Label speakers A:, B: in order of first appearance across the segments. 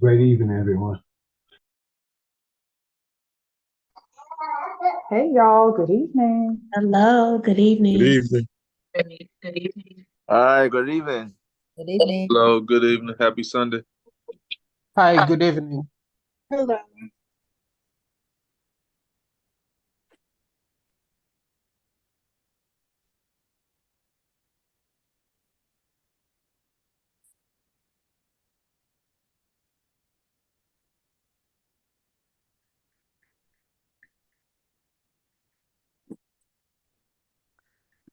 A: Great evening, everyone.
B: Hey y'all, good evening.
C: Hello, good
D: Good
C: evening.
D: evening.
C: Good evening.
E: All right, good evening.
F: Good evening.
D: Hello, good evening. Happy Sunday.
G: Hi, good evening.
F: Hello.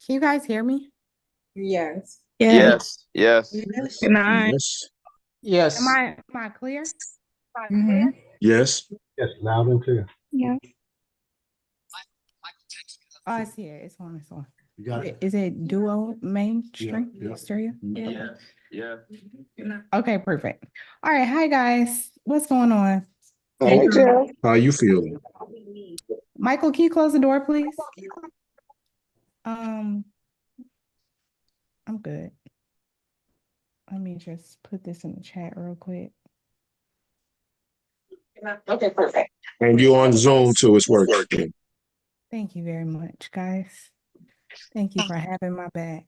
B: Can you guys hear me?
F: Yes.
E: Yes, yes.
F: Yes.
C: Good night.
D: Yes.
G: Yes.
B: Am I clear?
F: Mm-hmm.
D: Yes.
A: Yes, loud and clear.
C: Yeah.
B: Oh, I see it. It's on. It's on.
A: You got it?
B: Is it duo mainstream?
A: Yeah.
B: Stereo?
E: Yeah. Yeah.
B: Okay, perfect. All right. Hi guys. What's going on?
G: Hey, Jill.
D: How you feeling?
B: Michael, can you close the door, please? Um, I'm good. Let me just put this in the chat real quick.
C: Okay, perfect.
D: And you on Zoom too, it's working.
B: Thank you very much, guys. Thank you for having my back.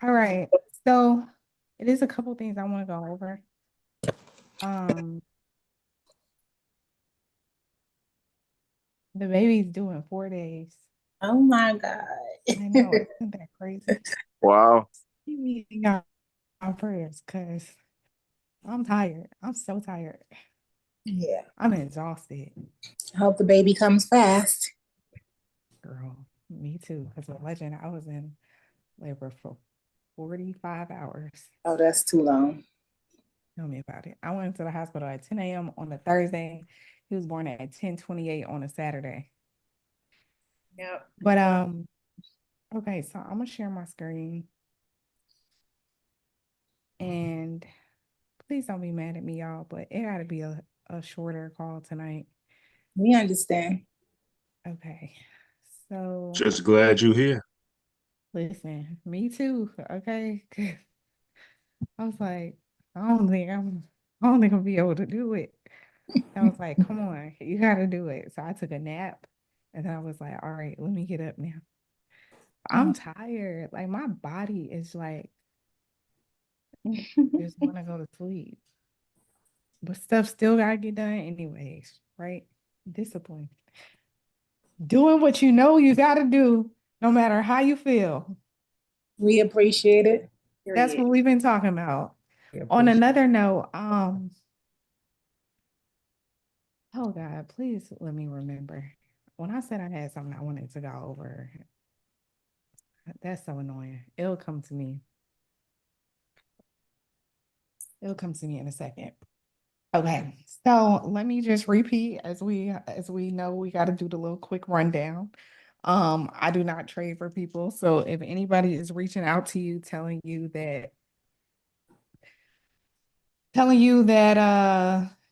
B: All right. So it is a couple things I want to go over. The baby's due in 4 days.
F: Oh my God.
B: I know, isn't that crazy?
E: Wow.
B: You needing our prayers because I'm tired. I'm so tired.
F: Yeah.
B: I'm exhausted.
F: I hope the baby comes fast.
B: Girl, me too. Because a legend, I was in labor for 45 hours.
F: Oh, that's too long.
B: Tell me about it. I went to the hospital at 10 a.m. on a Thursday. He was born at 10:28 on a Saturday.
F: Yep.
B: But okay, so I'm gonna share my screen. And please don't be mad at me, y'all, but it gotta be a shorter call tonight.
F: We understand.
B: Okay. So
D: Just glad you here.
B: listen, me too. Okay. I was like, I don't think I'll be able to do it. I was like, come on, you gotta do it. So I took a nap and then I was like, all right, let me get up now. I'm tired. Like my body is like just want to go to sleep. But stuff still gotta get done anyways, right? Discipline. Doing what you know you gotta do, no matter how you feel.
F: We appreciate it.
B: That's what we've been talking about. On another note, oh God, please let me remember. When I said I had something I wanted to go over, that's so annoying. It'll come to me. It'll come to me in a second. Okay, so let me just repeat as we know we got to do the little quick rundown. I do not trade for people. So if anybody is reaching out to you telling you that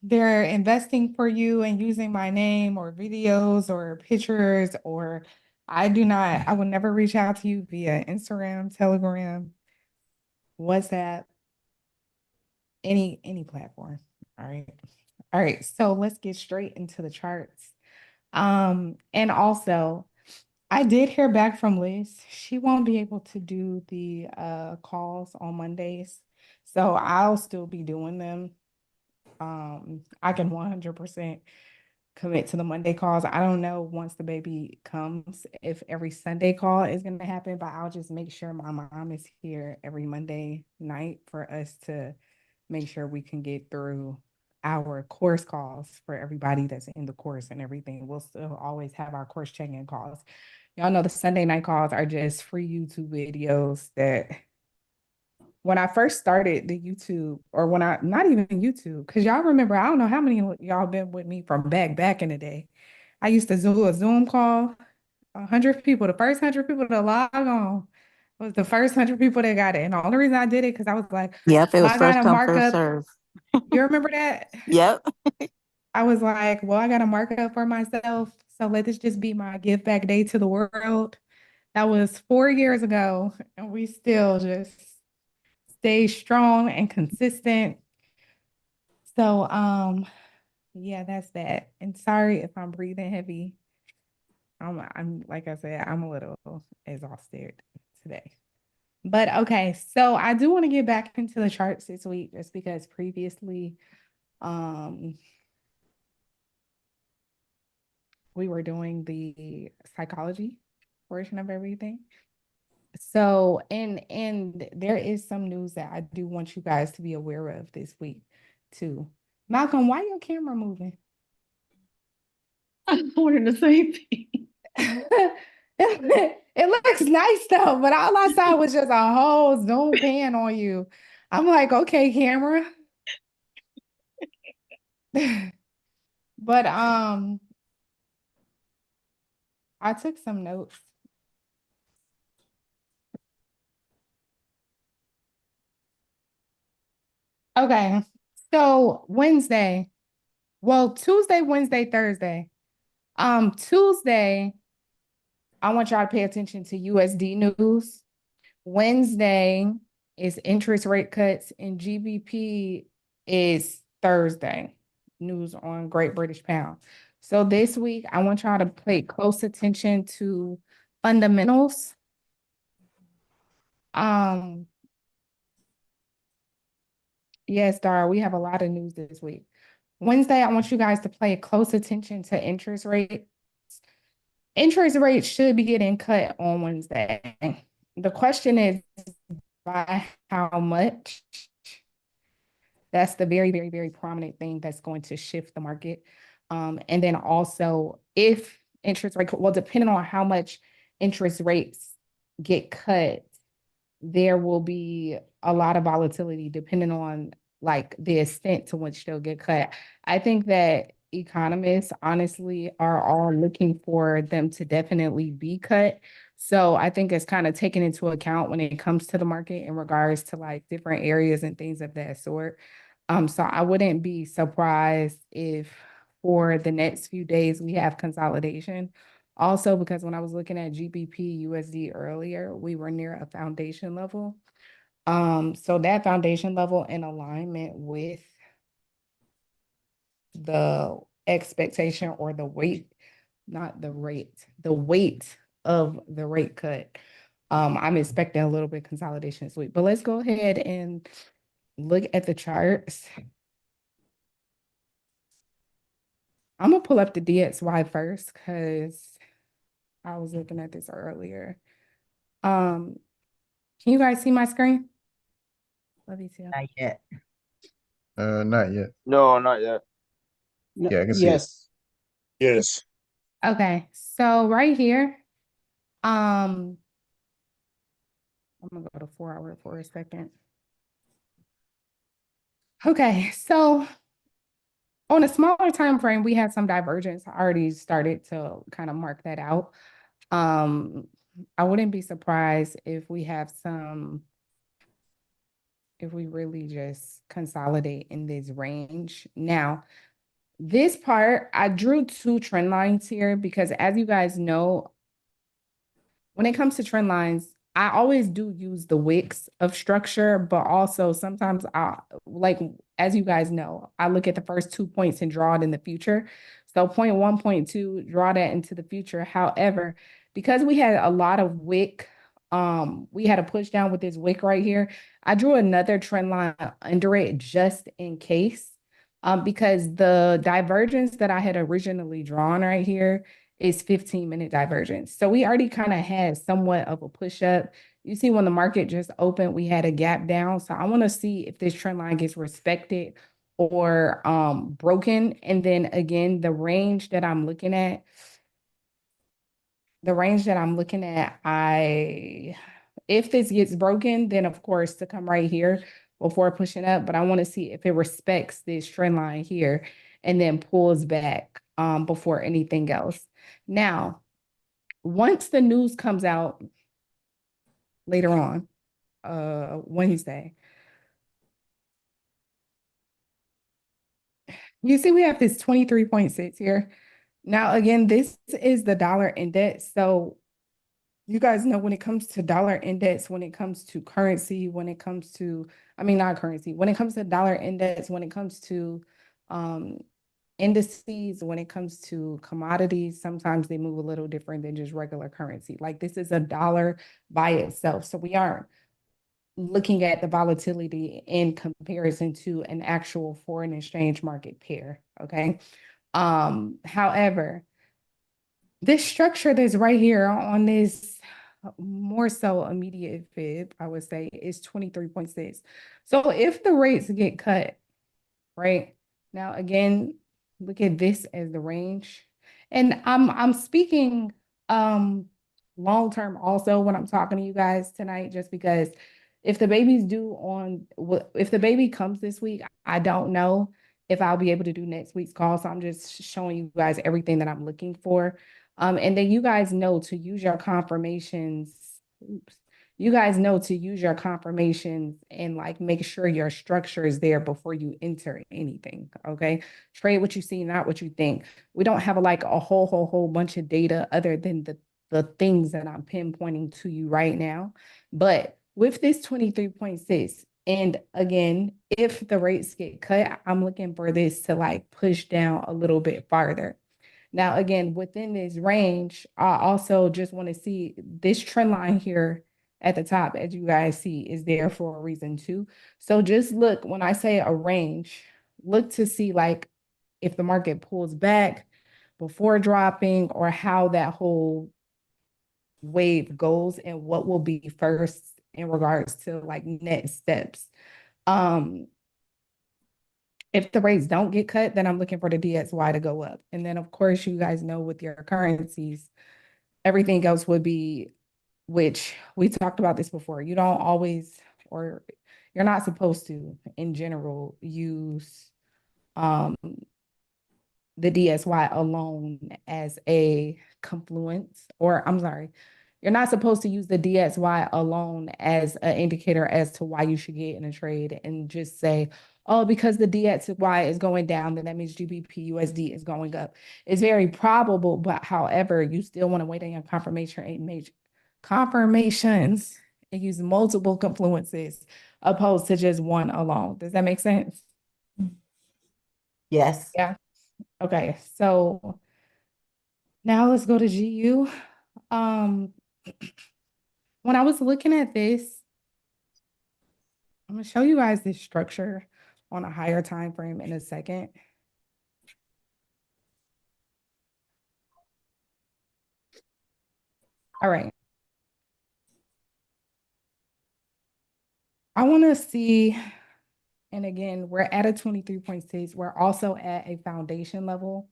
B: they're investing for you and using my name or videos or pictures or I will never reach out to you via Instagram, Telegram, WhatsApp, any platform. All right. All right. So let's get straight into the charts. And also I did hear back from Liz. She won't be able to do the calls on Mondays. So I'll still be doing them. I can 100% commit to the Monday calls. I don't know once the baby comes if every Sunday call is going to happen, but I'll just make sure my mom is here every Monday night for us to make sure we can get through our course calls for everybody that's in the course and everything. We'll still always have our course check-in calls. Y'all know the Sunday night calls are just free YouTube videos that when I first started the YouTube, or when I not even YouTube, because y'all remember, I don't know how many of y'all been with me from back in the day. I used to do a Zoom call, 100 people. The first 100 people to log on was the first 100 people that got it. And the only reason I did it because I was like,
C: Yep, it
B: well,
C: was
B: I
C: first
B: gotta
C: come,
B: mark
C: first
B: up.
C: serve.
B: You remember that?
C: Yep.
B: I was like, well, I gotta mark up for myself. So let this just be my give back day to the world. That was 4 years ago, and we still just stay strong and consistent. So, yeah, that's that. And sorry if I'm breathing heavy. I'm like I said, I'm a little exhausted today. But okay, so I do want to get back into the charts this week just because previously, we were doing the psychology portion of everything. So, and there is some news that I do want you guys to be aware of this week too. Malcolm, why your camera moving?
C: I'm wondering the same thing.
B: It looks nice though, but all I saw was just a whole zoom pan on you. I'm like, okay, camera. But I took some notes. Okay. So Wednesday, well, Tuesday, Wednesday, Thursday. Tuesday, I want y'all to pay attention to USD news. Wednesday is interest rate cuts, and GBP is Thursday, news on Great British Pound. So this week, I want y'all to pay close attention to fundamentals. Yes, Dara, we have a lot of news this week. Wednesday, I want you guys to pay close attention to interest rates. Interest rates should be getting cut on Wednesday. The question is by how much? That's the very, very, very prominent thing that's going to shift the market. And then also if interest rate, well, depending on how much interest rates get cut, there will be a lot of volatility depending on like the extent to which they'll get cut. I think that economists honestly are all looking for them to definitely be cut. So I think it's kind of taken into account when it comes to the market in regards to like different areas and things of that sort. So I wouldn't be surprised if for the next few days we have consolidation. Also, because when I was looking at GBP USD earlier, we were near a foundation level. So that foundation level in alignment with the expectation or the weight, not the rate, the weight of the rate cut. I'm expecting a little bit of consolidation this week, but let's go ahead and look at the charts. I'm gonna pull up the DXY first because I was looking at this earlier. Can you guys see my screen? Love you too.
H: Not yet.
I: Not yet.
E: No, not yet.
I: Yeah, I can see it.
G: Yes.
D: Yes.
B: Okay, so right here, I'm gonna go to 4 hour for a second. Okay, so on a smaller time frame, we had some divergence. I already started to kind of mark that out. I wouldn't be surprised if we have some, if we really just consolidate in this range. Now, this part, I drew 2 trend lines here because as you guys know, when it comes to trend lines, I always do use the wicks of structure, but also sometimes like, as you guys know, I look at the first 2 points and draw it in the future. So point 1, point 2, draw that into the future. However, because we had a lot of wick, we had a push down with this wick right here. I drew another trend line under it just in case, because the divergence that I had originally drawn right here is 15-minute divergence. So we already kind of had somewhat of a push up. You see when the market just opened, we had a gap down. So I want to see if this trend line gets respected or broken. And then again, the range that I'm looking at, if this gets broken, then of course to come right here before pushing up, but I want to see if it respects this trend line here and then pulls back before anything else. Now, once the news comes out later on, Wednesday, you see we have this 23.6 here. Now, again, this is the dollar index. So you guys know when it comes to dollar index, when it comes to currency, when it comes to, I mean, not currency, when it comes to dollar index, when it comes to indices, when it comes to commodities, sometimes they move a little different than just regular currency. Like this is a dollar by itself. So we aren't looking at the volatility in comparison to an actual foreign exchange market pair. Okay. However, this structure that's right here on this more so immediate fib, I would say, is 23.6. So if the rates get cut, right? Now, again, look at this as the range. And I'm speaking long term also when I'm talking to you guys tonight, just because if the baby's due on, if the baby comes this week, I don't know if I'll be able to do next week's call. So I'm just showing you guys everything that I'm looking for. And then you guys know to use your confirmations. Oops. You guys know to use your confirmations and like make sure your structure is there before you enter anything. Okay. Trade what you see, not what you think. We don't have a whole bunch of data other than the things that I'm pinpointing to you right now. But with this 23.6, and again, if the rates get cut, I'm looking for this to like push down a little bit farther. Now, again, within this range, I also just want to see this trend line here at the top, as you guys see, is there for a reason too. So just look, when I say a range, look to see like if the market pulls back before dropping or how that whole wave goes and what will be first in regards to like next steps. If the rates don't get cut, then I'm looking for the DXY to go up. And then, of course, you guys know with your currencies, everything else would be, which we talked about this before. You don't always, or you're not supposed to, in general, use the DXY alone as a confluence, or I'm sorry, you're not supposed to use the DXY alone as an indicator as to why you should get in a trade and just say, oh, because the DXY is going down, then that means GBP USD is going up. It's very probable, but however, you still want to wait on your confirmations and use multiple confluences opposed to just one alone. Does that make sense?
C: Yes.
B: Yeah. Okay. So now let's go to GU. When I was looking at this, I'm gonna show you guys this structure on a higher time frame in a second. All right. I want to see, and again, we're at a 23.6. We're also at a foundation level.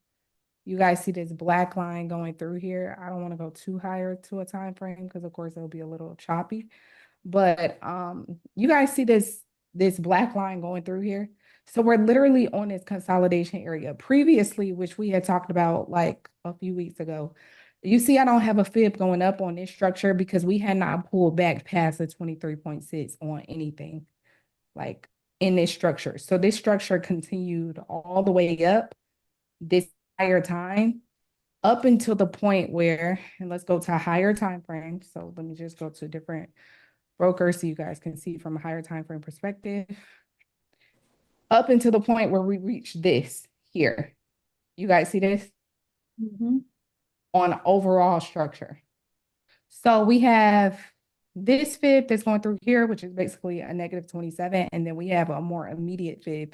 B: You guys see this black line going through here. I don't want to go too higher to a time frame because of course it'll be a little choppy. But you guys see this black line going through here. So we're literally on this consolidation area. Previously, which we had talked about like a few weeks ago, you see I don't have a fib going up on this structure because we had not pulled back past the 23.6 on anything like in this structure. So this structure continued all the way up this entire time up until the point where, and let's go to a higher time frame. So let me just go to a different broker so you guys can see from a higher time frame perspective. Up until the point where we reach this here. You guys see this? On overall structure. So we have this fib that's going through here, which is basically a negative 27. And then we have a more immediate fib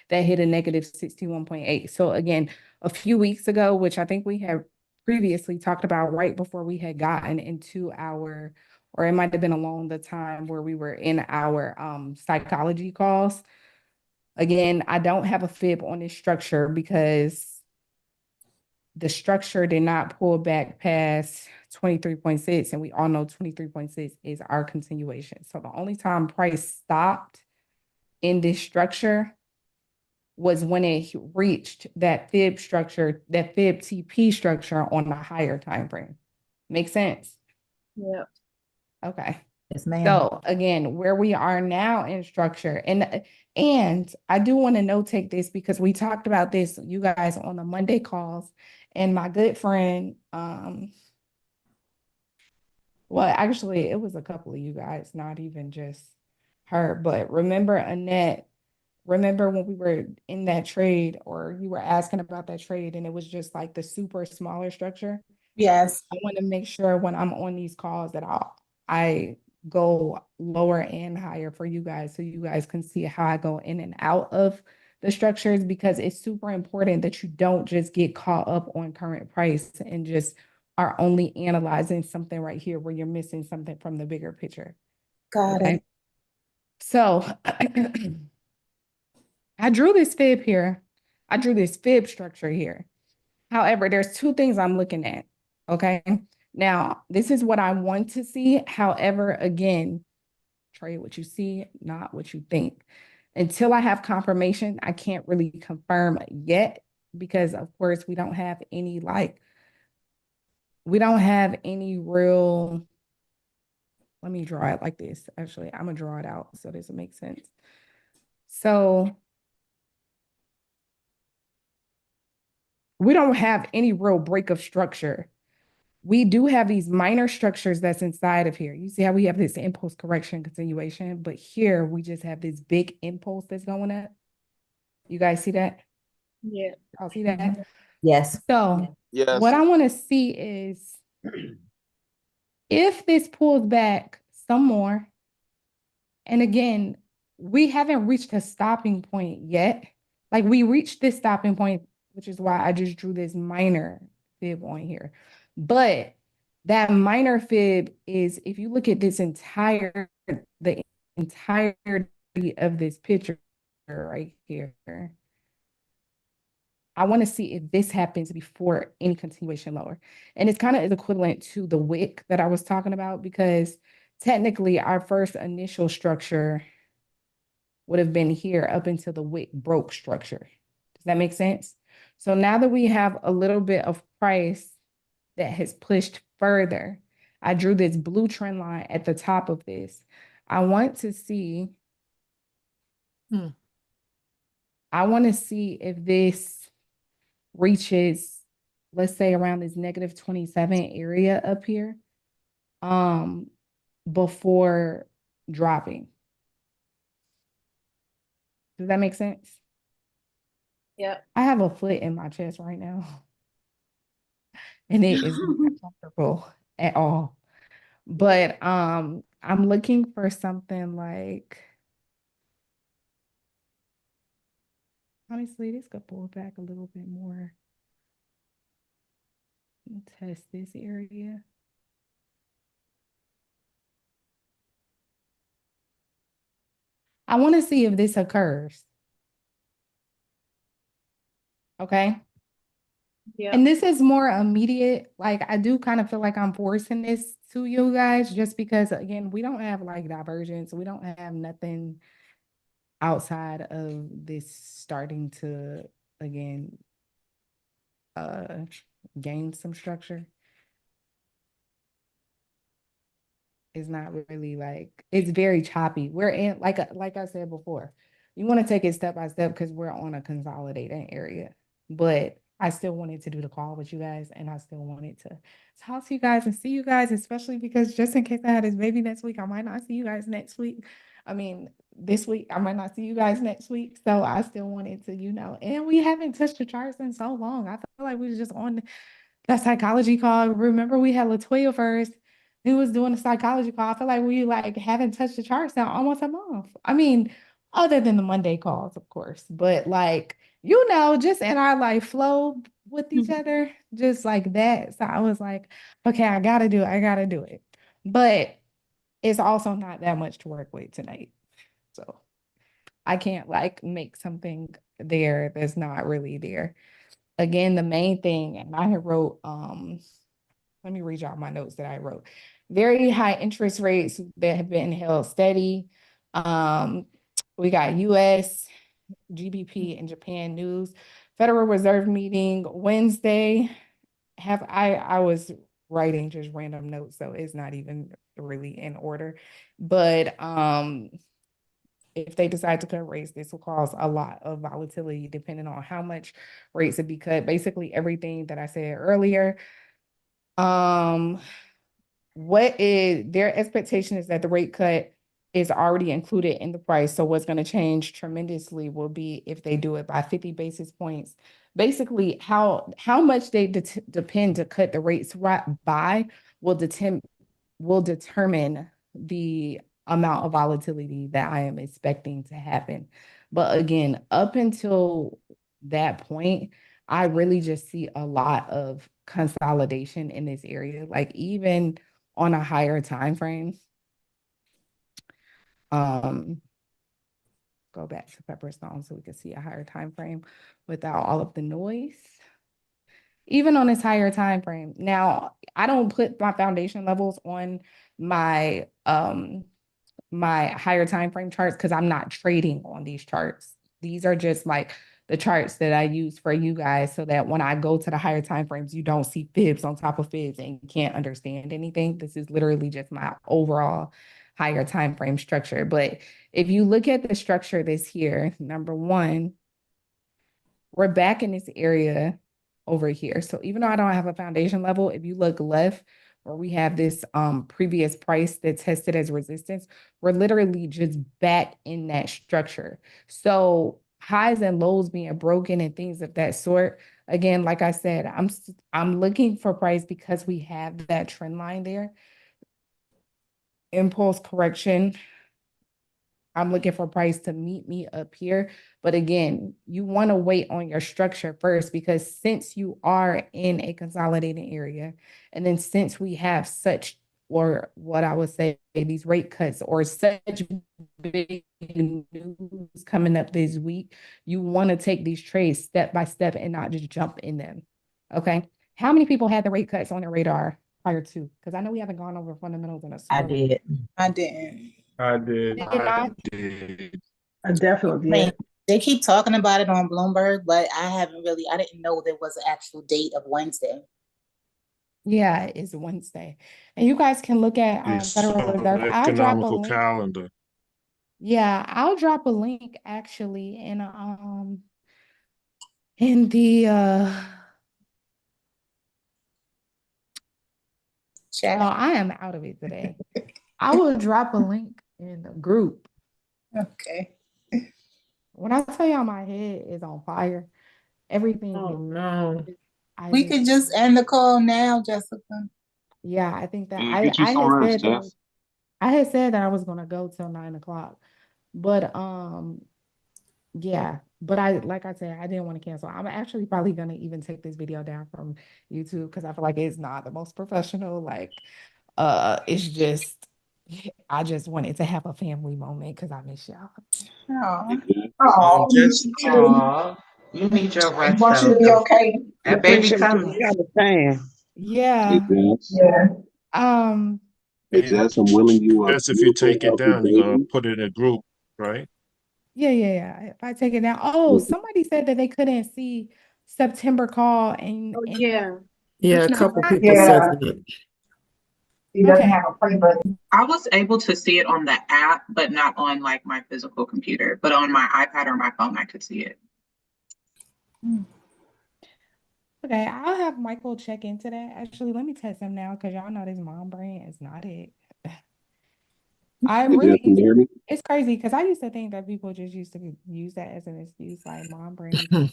B: that hit a negative 61.8. So again, a few weeks ago, which I think we had previously talked about right before we had gotten into our, or it might have been along the time where we were in our psychology calls. Again, I don't have a fib on this structure because the structure did not pull back past 23.6, and we all know 23.6 is our continuation. So the only time price stopped in this structure was when it reached that fib structure, that fib TP structure on the higher time frame. Make sense?
F: Yep.
B: Okay.
C: Yes, ma'am.
B: So again, where we are now in structure, and I do want to notate this because we talked about this, you guys, on the Monday calls, and my good friend Well, actually, it was a couple of you guys, not even just her. But remember, Annette, remember when we were in that trade or you were asking about that trade and it was just like the super smaller structure?
F: Yes,
B: I want to make sure when I'm on these calls that I go lower and higher for you guys so you guys can see how I go in and out of the structures, because it's super important that you don't just get caught up on current price and just are only analyzing something right here where you're missing something from the bigger picture.
F: got
B: Okay.
F: it.
B: So I drew this fib here. I drew this fib structure here. However, there's two things I'm looking at. Okay. Now, this is what I want to see. However, again, trade what you see, not what you think. Until I have confirmation, I can't really confirm yet because, of course, we don't have any real. Let me draw it like this. Actually, I'm going to draw it out so this will make sense. So we don't have any real break of structure. We do have these minor structures that's inside of here. You see how we have this impulse correction continuation, but here we just have this big impulse that's going up. You guys see that?
F: Yeah.
B: I'll see that.
C: Yes.
B: So
E: Yes.
B: what I want to see is if this pulls back some more, and again, we haven't reached a stopping point yet. Like we reached this stopping point, which is why I just drew this minor fib on here. But that minor fib is, if you look at the entirety of this picture right here, I want to see if this happens before any continuation lower. And it's kind of equivalent to the wick that I was talking about, because technically our first initial structure would have been here up until the wick broke structure. Does that make sense? So now that we have a little bit of price that has pushed further, I drew this blue trend line at the top of this. I want to see if this reaches, let's say, around this -27 area up here, before dropping. Does that make sense?
F: Yeah.
B: I have a foot in my chest right now, and it is not comfortable at all. But I'm looking for something like, honestly, this could pull back a little bit more. Test this area. I want to see if this occurs. Okay.
F: Yeah.
B: And this is more immediate. Like, I do kind of feel like I'm forcing this to you guys just because, again, we don't have like divergence. We don't have nothing outside of this starting to, again, gain some structure. It's not really like, it's very choppy. We're in, like I said before, you want to take it step by step because we're on a consolidating area. But I still wanted to do the call with you guys, and I still wanted to talk to you guys and see you guys, especially because just in case I had this baby next week, I might not see you guys next week. I mean, this week, I might not see you guys next week. So I still wanted to, and we haven't touched the charts in so long. I feel like we was just on that psychology call. Remember, we had Latoya first, who was doing the psychology call. I feel like we haven't touched the charts now almost a month. I mean, other than the Monday calls, of course, but just in our life flow with each other, just like that. So I was like, okay, I gotta do it. But it's also not that much to work with tonight. So I can't make something there that's not really there. Again, the main thing, and I had wrote, let me read y'all my notes that I wrote. Very high interest rates that have been held steady. We got US, GBP, and Japan news. Federal Reserve meeting Wednesday. I was writing just random notes, so it's not even really in order. But if they decide to cut rates, this will cause a lot of volatility depending on how much rates would be cut. Basically, everything that I said earlier. their expectation is that the rate cut is already included in the price. So what's going to change tremendously will be if they do it by 50 basis points. Basically, how much they depend to cut the rates by will determine the amount of volatility that I am expecting to happen. But again, up until that point, I really just see a lot of consolidation in this area, like even on a higher time frame. Go back to Pepperstone so we can see a higher time frame without all of the noise. Even on this higher time frame. Now, I don't put my foundation levels on my my higher time frame charts because I'm not trading on these charts. These are just like the charts that I use for you guys so that when I go to the higher time frames, you don't see fibs on top of fibs and you can't understand anything. This is literally just my overall higher time frame structure. But if you look at the structure that's here, number one, we're back in this area over here. So even though I don't have a foundation level, if you look left where we have this previous price that tested as resistance, we're literally just back in that structure. So highs and lows being broken and things of that sort. Again, like I said, I'm looking for price because we have that trend line there. Impulse correction. I'm looking for price to meet me up here. But again, you want to wait on your structure first because since you are in a consolidating area, and then since we have such, or what I would say, these rate cuts or such big news coming up this week, you want to take these trades step by step and not just jump in them. Okay. How many people had the rate cuts on their radar prior to? Because I know we haven't gone over fundamentals in a
C: I did.
F: I didn't.
I: I did.
B: Did not?
G: I definitely
F: Wait,
G: did.
F: they keep talking about it on Bloomberg, but I didn't know there was an actual date of Wednesday.
B: Yeah, it's Wednesday. And you guys can look at
D: It's
B: Federal
D: on
B: Reserve.
D: the
B: I'll drop a
D: economical
B: link.
D: calendar.
B: Yeah, I'll drop a link actually in the
F: Chat.
B: no, I am out of it today. I will drop a link in the group.
F: Okay.
B: When I tell y'all my head is on fire, everything
C: Oh, no.
F: We could just end the call now, Jessica.
B: yeah, I think that
E: Yeah, get you some rest, Jess.
B: I had said that I was gonna go till 9 o'clock, but yeah, but like I said, I didn't want to cancel. I'm actually probably gonna even take this video down from YouTube because I feel like it's not the most professional. Like, it's just I just wanted to have a family moment because I miss y'all.
F: Oh,
E: Jess,
C: Aw, you need your
F: I
C: rest
F: want you to be
C: though.
F: okay.
C: That baby
A: Appreciate
C: coming.
A: you understand.
B: Yeah.
E: Jess.
F: Yeah.
B: Um.
E: Hey, Jess, I'm willing you up.
D: That's if you take it down, you're gonna put it in a group, right?
B: Yeah. If I take it down. Oh, somebody said that they couldn't see September call and
F: Yeah.
H: Yeah, a
B: No,
H: couple
B: I-
H: people said that.
F: He doesn't
B: Okay.
F: have a play button.
J: I was able to see it on the app, but not on like my physical computer. But on my iPad or my phone, I could see it.
B: Okay, I'll have Michael check into that. Actually, let me text him now because y'all know this mom brain is not it. I really,
E: Can you hear me?
B: it's crazy because I used to think that people just used to use that as an excuse, like mom brain. But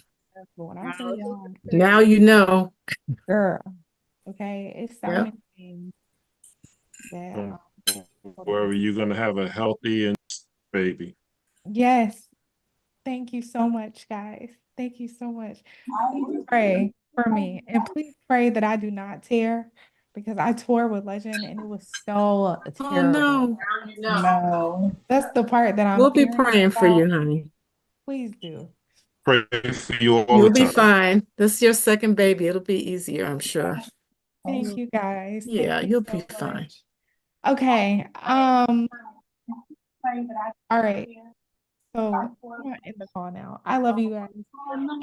B: when I tell y'all,
H: Now you know.
B: girl, okay, it's so
H: Yep.
B: many things that.
D: Don't worry, you're gonna have a healthy and baby.
B: Yes, thank you so much, guys. Thank you so much. Please pray for me and please pray that I do not tear because I tore with Legend and it was so
H: Oh
B: terrible.
H: no.
F: No.
B: That's the part that I'm
H: We'll be
B: fearing
H: praying for
B: about.
H: you, honey.
B: Please do.
D: Pray for you all
H: You'll
D: the
H: be
D: time.
H: fine. This is your second baby. It'll be easier, I'm sure.
B: Thank you guys. Thank
H: Yeah,
B: you
H: you'll
B: so
H: be fine.
B: much. Okay. All right. So I'm gonna end the call now. I love you guys.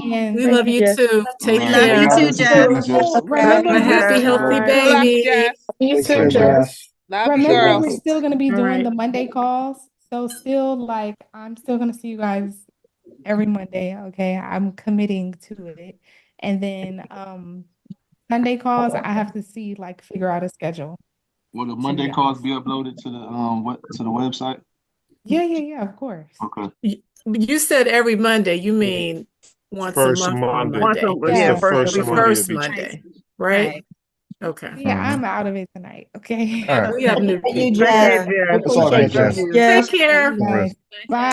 B: And
H: We love you
C: Yes.
H: too. Take
F: We love
H: care.
F: you too, Jess.
B: oh, remember,
H: Have a happy,
C: Bye.
H: healthy
C: Bye.
F: Good luck,
H: baby.
F: Jess.
C: You too,
I: Okay,
C: Jess.
F: Love you,
B: remember
F: girl.
B: we're still gonna be
C: All
B: doing
C: right.
B: the Monday calls. So still like I'm still gonna see you guys every Monday. Okay. I'm committing to it. And then Sunday calls, I have to see like figure out a schedule.
E: Will the
B: to
E: Monday
B: you
E: calls
B: guys.
E: be uploaded to the website?
B: Yeah, of course.
E: Okay.
H: You said every Monday, you mean once a
D: First
H: month on
D: Monday.
H: Monday?
D: It's
B: Yeah.
D: the first
H: Every
D: Monday to
H: first
D: be
H: Monday, right? Okay.
B: Yeah, I'm out of it tonight. Okay.
I: All right.
H: We have new
F: You
H: people.
G: Okay,
F: Jess.
G: Jess.
I: It's all good,
G: Thank
I: Jess.
G: you.
H: Take care.
B: Guys, bye.